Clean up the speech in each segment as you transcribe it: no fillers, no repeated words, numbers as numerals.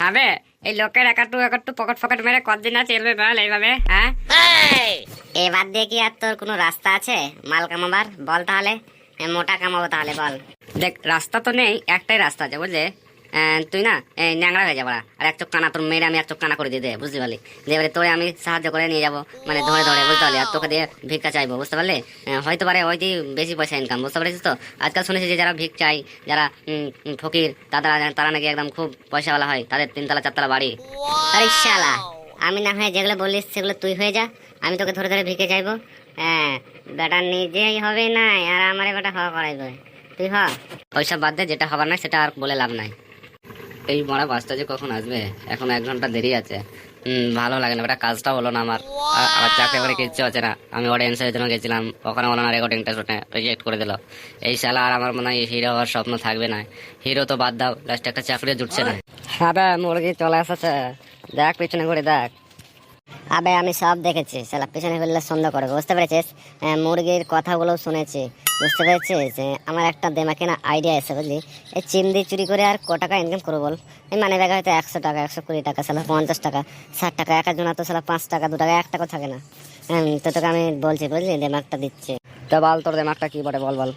হবে এই লোকের একাটু একাটু পকেট ফকেট মেরে কতদিন আর চলবে বল এইভাবে? হ্যাঁ, এবার দিয়ে কি আর তোর কোনো রাস্তা আছে মাল কামাবার? বল তাহলে, মোটা কামাবো তাহলে বল। দেখ রাস্তা তো নেই, একটাই রাস্তা আছে বুঝলে। তুই না এই ন্যাংরা হয়ে যাবো আর এক চোখ কানা তোর মেয়ের আমি এক চোখ কানা করে দিয়ে দে, বুঝতে পারলি? দিয়ে এবারে তোরে আমি সাহায্য করে নিয়ে যাবো, মানে ধরে ধরে, বুঝতে পারলি? আর তোকে দিয়ে ভিক্ষা চাইবো, বুঝতে পারলি? হয়তো পারে ওইটি বেশি পয়সা ইনকাম, বুঝতে পারছিস তো? আজকাল শুনেছি যে যারা ভিক চাই, যারা ফকির, তারা নাকি একদম খুব পয়সাওয়ালা হয়, তাদের 3 তলা 4 তলা বাড়ি। আরে শালা, আমি না হয় যেগুলো বলিস সেগুলো তুই হয়ে যা, আমি তোকে ধরে ধরে ভিকে চাইবো। হ্যাঁ, বেটা নিজেই হবে না আর আমারে বেটা হওয়া করাইবে, তুই হ। ওইসব বাদ দে, যেটা হবার নাই সেটা আর বলে লাভ নাই। এই মরা বাসটা যে কখন আসবে, এখন 1 ঘন্টা দেরি আছে। ভালো লাগে না বেটা, কাজটা হলো না আমার। আর চাকরি করে কিচ্ছু হচ্ছে না। আমি অডিয়েন্সের জন্য গেছিলাম, ওখানে বলো না রেকর্ডিংটা শুনে রিজেক্ট করে দিল। এই শালা আর আমার মনে হয় হিরো হওয়ার স্বপ্ন থাকবে না। হিরো তো বাদ দাও, লাস্টে একটা চাকরি জুটছে না। হ্যাঁ মুরগি চলে এসেছে, দেখ পিছনে করে দেখ। আবে আমি সব দেখেছি, শালা পিছনে ফেললে সন্দেহ করে, বুঝতে পেরেছিস? মুরগির কথাগুলো শুনেছি, বুঝতে পেরেছিস? আমার একটা দেমাকে না আইডিয়া এসে, বুঝলি? এই চিমদি চুরি করে আর ক টাকা ইনকাম করবো বল? এই মানে ব্যাগে হয়তো 100 টাকা, 120 টাকা, শালা 50 টাকা, 60 টাকা, এক একজন তো শালা 5 টাকা, 2 টাকা, 1 টাকা থাকে না। তো তোকে আমি বলছি, বুঝলি, দেমাকটা দিচ্ছি। তো বল তোর দেমাকটা কি বটে, বল বল।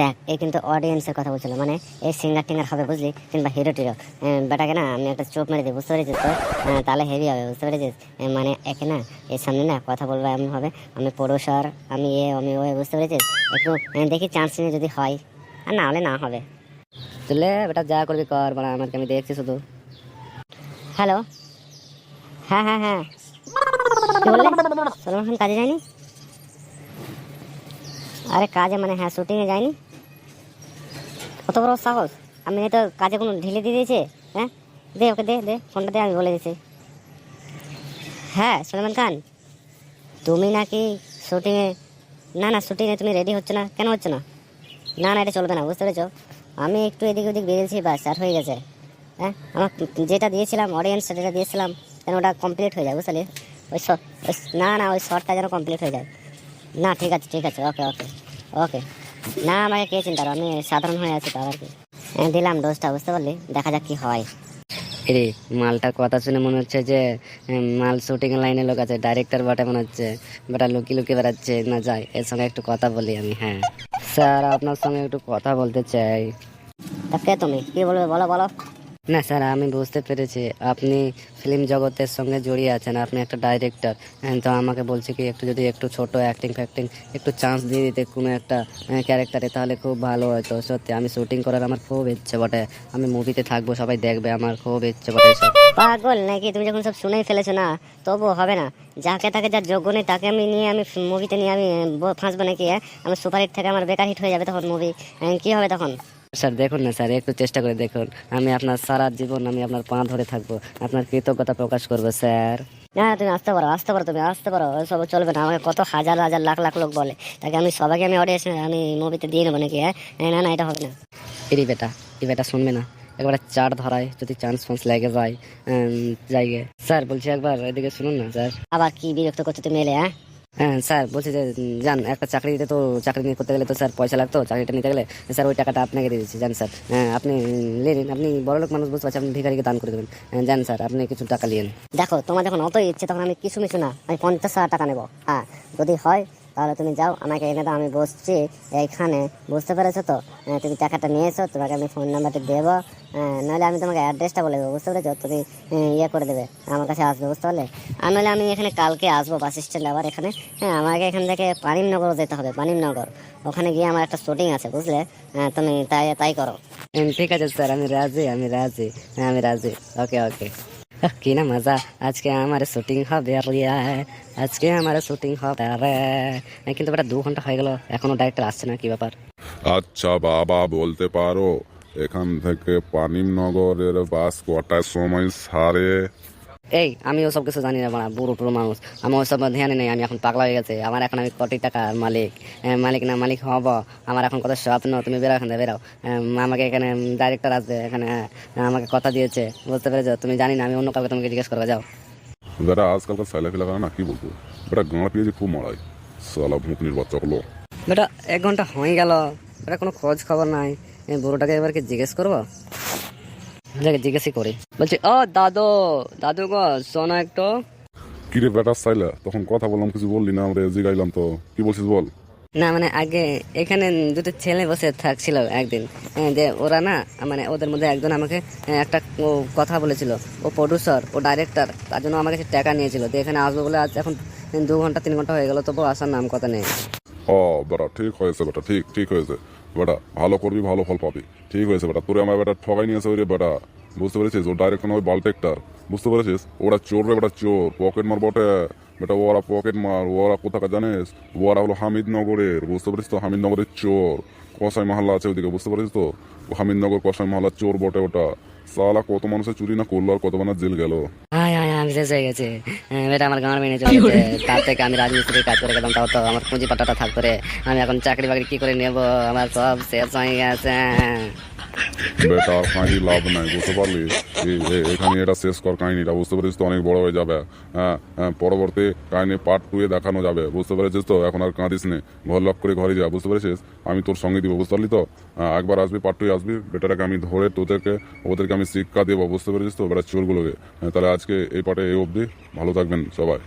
দেখ, এই কিন্তু অডিয়েন্সের কথা বলছিল, মানে এই সিঙ্গার টিঙ্গার হবে, বুঝলি? কিংবা হিরো টিরো। বেটাকে না আমি একটা চোখ মেরে দিই, বুঝতে পেরেছিস তো? তাহলে হেভি হবে, বুঝতে পেরেছিস? মানে একে না এর সামনে না কথা বলবো এমন হবে, আমি প্রডিউসার, আমি আমি ও, বুঝতে পেরেছিস? একটু দেখি চান্স নিয়ে যদি হয়, আর না হলে না হবে। তুলে বেটা যা করবি কর, মানে আমাকে আমি দেখছি শুধু। হ্যালো, হ্যাঁ হ্যাঁ হ্যাঁ, কি বললে? সলমান খান কাজে যায়নি? আরে কাজে মানে হ্যাঁ শুটিংয়ে যায়নি? কত বড় সাহস! আমি তো কাজে কোনো ঢিলে দিয়ে দিয়েছে? হ্যাঁ, দে ওকে, দে দে ফোনটা দে, আমি বলে দিচ্ছি। হ্যাঁ সলমান খান, তুমি নাকি শুটিংয়ে? না না, শুটিংয়ে তুমি রেডি হচ্ছে না কেন? হচ্ছে না? না না, এটা চলবে না, বুঝতে পেরেছো? আমি একটু এদিক ওদিক বেরিয়েছি, বাস আর হয়ে গেছে। হ্যাঁ, আমার যেটা দিয়েছিলাম অডিয়েন্স, যেটা দিয়েছিলাম যেন ওটা কমপ্লিট হয়ে যায়, বুঝতে পারলি? না না, ওই শর্টটা যেন কমপ্লিট হয়ে যায়। না ঠিক আছে ঠিক আছে, ওকে ওকে ওকে। না আমাকে কে চিন্তা করো, আমি সাধারণ হয়ে আছি, তার আর কি। দিলাম ডোজটা, বুঝতে পারলি? দেখা যাক কি হয়। এরে মালটার কথা শুনে মনে হচ্ছে যে মাল শুটিং লাইনে লোক আছে, ডাইরেক্টর বটে মনে হচ্ছে। বেটা লুকিয়ে লুকিয়ে বেড়াচ্ছে না, যায় এর সঙ্গে একটু কথা বলি আমি। হ্যাঁ স্যার, আপনার সঙ্গে একটু কথা বলতে চাই। তা কে তুমি, কি বলবে বলো বলো। না স্যার, আমি বুঝতে পেরেছি আপনি ফিল্ম জগতের সঙ্গে জড়িয়ে আছেন, আপনি একটা ডাইরেক্টর। তো আমাকে বলছে কি একটু যদি একটু ছোট অ্যাক্টিং ফ্যাক্টিং একটু চান্স দিয়ে দিতে কোনো একটা ক্যারেক্টারে, তাহলে খুব ভালো হতো। সত্যি আমি শুটিং করার আমার খুব ইচ্ছে বটে, আমি মুভিতে থাকবো, সবাই দেখবে, আমার খুব ইচ্ছে বটে সব। পাগল নাকি তুমি? যখন সব শুনেই ফেলেছো না, তবুও হবে না? যাকে তাকে, যার যোগ্য নেই তাকে আমি নিয়ে, আমি মুভিতে নিয়ে আমি ফাঁসবো নাকি? আমার সুপারহিট থেকে আমার বেকার হিট হয়ে যাবে তখন মুভি, কি হবে তখন? স্যার দেখুন না স্যার, একটু চেষ্টা করে দেখুন, আমি আপনার সারা জীবন আমি আপনার পা ধরে থাকবো, আপনার কৃতজ্ঞতা প্রকাশ করবো স্যার। না তুমি আসতে পারো, আসতে পারো, তুমি আসতে পারো, সব চলবে না। আমাকে কত হাজার হাজার লাখ লাখ লোক বলে, তাকে আমি সবাইকে আমি অডিয়েন্স আমি মুভিতে দিয়ে নেবো নাকি? হ্যাঁ, না না, এটা হবে না। এই বেটা শুনবে না, একবার চার ধরায় যদি চান্স ফান্স লেগে যায় যাইগে। স্যার বলছি একবার এদিকে শুনুন না স্যার। আবার কি বিরক্ত করছো তুমি এলে? হ্যাঁ হ্যাঁ স্যার বলছি যে যান, একটা চাকরি দিতে তো, চাকরি নিয়ে করতে গেলে তো স্যার পয়সা লাগতো, চাকরিটা নিতে গেলে স্যার ওই টাকাটা আপনাকে দিয়ে দিচ্ছি, জান স্যার। আপনি নিন, আপনি বড়লোক মানুষ, বুঝতে পারছি, আপনি ভিখারিকে দান করে দেবেন। জান স্যার, আপনি কিছু টাকা নিন। দেখো, তোমার যখন অত ইচ্ছে, তখন আমি কিছু মিছু না, আমি 50,000 টাকা নেবো। হ্যাঁ, যদি হয় তাহলে তুমি যাও, আমাকে এনে দাও, আমি বসছি এইখানে, বুঝতে পেরেছো তো? তুমি টাকাটা নিয়ে এসো, তোমাকে আমি ফোন নাম্বারটা দেবো, নাহলে আমি তোমাকে অ্যাড্রেসটা বলে দেবো, বুঝতে পেরেছো? তুমি ইয়ে করে দেবে, আমার কাছে আসবে, বুঝতে পারলে? আর নাহলে আমি এখানে কালকে আসবো বাস স্ট্যান্ডে আবার এখানে। হ্যাঁ, আমাকে এখান থেকে পানিমনগর যেতে হবে, পানিমনগর। ওখানে গিয়ে আমার একটা শুটিং আছে, বুঝলে? তুমি তাই তাই করো। ঠিক আছে স্যার, আমি রাজি, আমি রাজি, আমি রাজি। ওকে ওকে। কি না মজা, আজকে আমার শুটিং হবে রিয়া, আজকে আমার শুটিং হবে রে। কিন্তু বেটা 2 ঘন্টা হয়ে গেল, এখনো ডাইরেক্টর আসছে না, কি ব্যাপার? আচ্ছা বাবা, বলতে পারো এখান থেকে পানিমনগরের বাস কটার সময় ছাড়ে? এই আমি ওসব কিছু জানি না, বাড়া বুড়ো টুড়ো মানুষ, আমি ওসব ধ্যানে নেই, আমি এখন পাগলা হয়ে গেছে। আমার এখন আমি কোটি টাকার মালিক, মালিক না মালিক হব, আমার এখন কত স্বপ্ন। তুমি বেরাও এখান থেকে, বেরাও। আমাকে এখানে ডাইরেক্টর আসবে এখানে, আমাকে কথা দিয়েছে, বুঝতে পেরেছো? তুমি জানি না, আমি অন্য কাউকে তোমাকে জিজ্ঞেস করবো, যাও। যারা আজকালকার সাইলা ফেলা না, কি বলবো, বেটা গাঁড়া পেয়েছে খুব মারাই, সালা ভুতনির বাচ্চা হলো। বেটা 1 ঘন্টা হয়ে গেল, বেটা কোনো খোঁজ খবর নাই। বুড়োটাকে এবার কি জিজ্ঞেস করবো? যাকে জিজ্ঞেসই করি। বলছি ও দাদু, দাদু গো শোনো একটু। কিরে বেটার চাইলা, তখন কথা বললাম কিছু বললি না, আমরা জিগাইলাম তো, কি বলছিস বল। না মানে আগে এখানে দুটো ছেলে বসে থাকছিল একদিন, যে ওরা না মানে ওদের মধ্যে একজন আমাকে একটা কথা বলেছিল, ও প্রডিউসার ও ডাইরেক্টর, তার জন্য আমার কাছে টাকা নিয়েছিল, তো এখানে আসবো বলে আজ এখন 2 ঘন্টা 3 ঘন্টা হয়ে গেল, তবু আসার নাম কথা নেই। ও বেটা ঠিক হয়েছে বেটা, ঠিক ঠিক হয়েছে বেটা, ভালো করবি ভালো ফল পাবি। ঠিক হয়েছে বেটা, তোরে আমার বেটা ঠগাই নিয়েছে ওই রে বেটা, বুঝতে পেরেছিস? ও ডাইরেক্ট নয় বালটেক্টার, বুঝতে পেরেছিস? ওরা চোর রে বেটা, চোর, পকেট মার বটে বেটা, ওরা পকেট মার। ওরা কোথাকার জানিস? ওরা হলো হামিদনগরের, বুঝতে পারিস তো? হামিদনগরের চোর, কসাই মহল্লা আছে ওইদিকে, বুঝতে পারিস তো? ও হামিদনগর কসাই মহল্লার চোর বটে ওটা। সালা কত মানুষের চুরি না করলো, আর কত মানুষ জেল গেল। হায় হায় আমি শেষ হয়ে গেছে। বেটা আমার গাঁড় মেনে চলে গেছে, তার থেকে আমি রাজমিস্ত্রির কাজ করে গেলাম, তাও তো আমার পুঁজি পাটাটা থাকতো রে। আমি এখন চাকরি বাকরি কি করে নেবো, আমার সব শেষ হয়ে গেছে। বেটা আর কাহিনী লাভ নাই, বুঝতে পারলি? এখানে এটা শেষ কর কাহিনীটা, বুঝতে পারিস তো? অনেক বড় হয়ে যাবে। হ্যাঁ হ্যাঁ, পরবর্তী কাহিনী পার্ট 2 এ দেখানো যাবে, বুঝতে পেরেছিস তো? এখন আর কাঁদিস নে, ঘর লক করে ঘরে যা, বুঝতে পেরেছিস? আমি তোর সঙ্গে দিব, বুঝতে পারলি তো? একবার আসবি, পার্ট 2 আসবি, বেটাটাকে আমি ধরে ওদেরকে আমি শিক্ষা দেবো, বুঝতে পেরেছিস তো? বেটা চোরগুলোকে। তাহলে আজকে এই পার্টে এই অবধি, ভালো থাকবেন সবাই।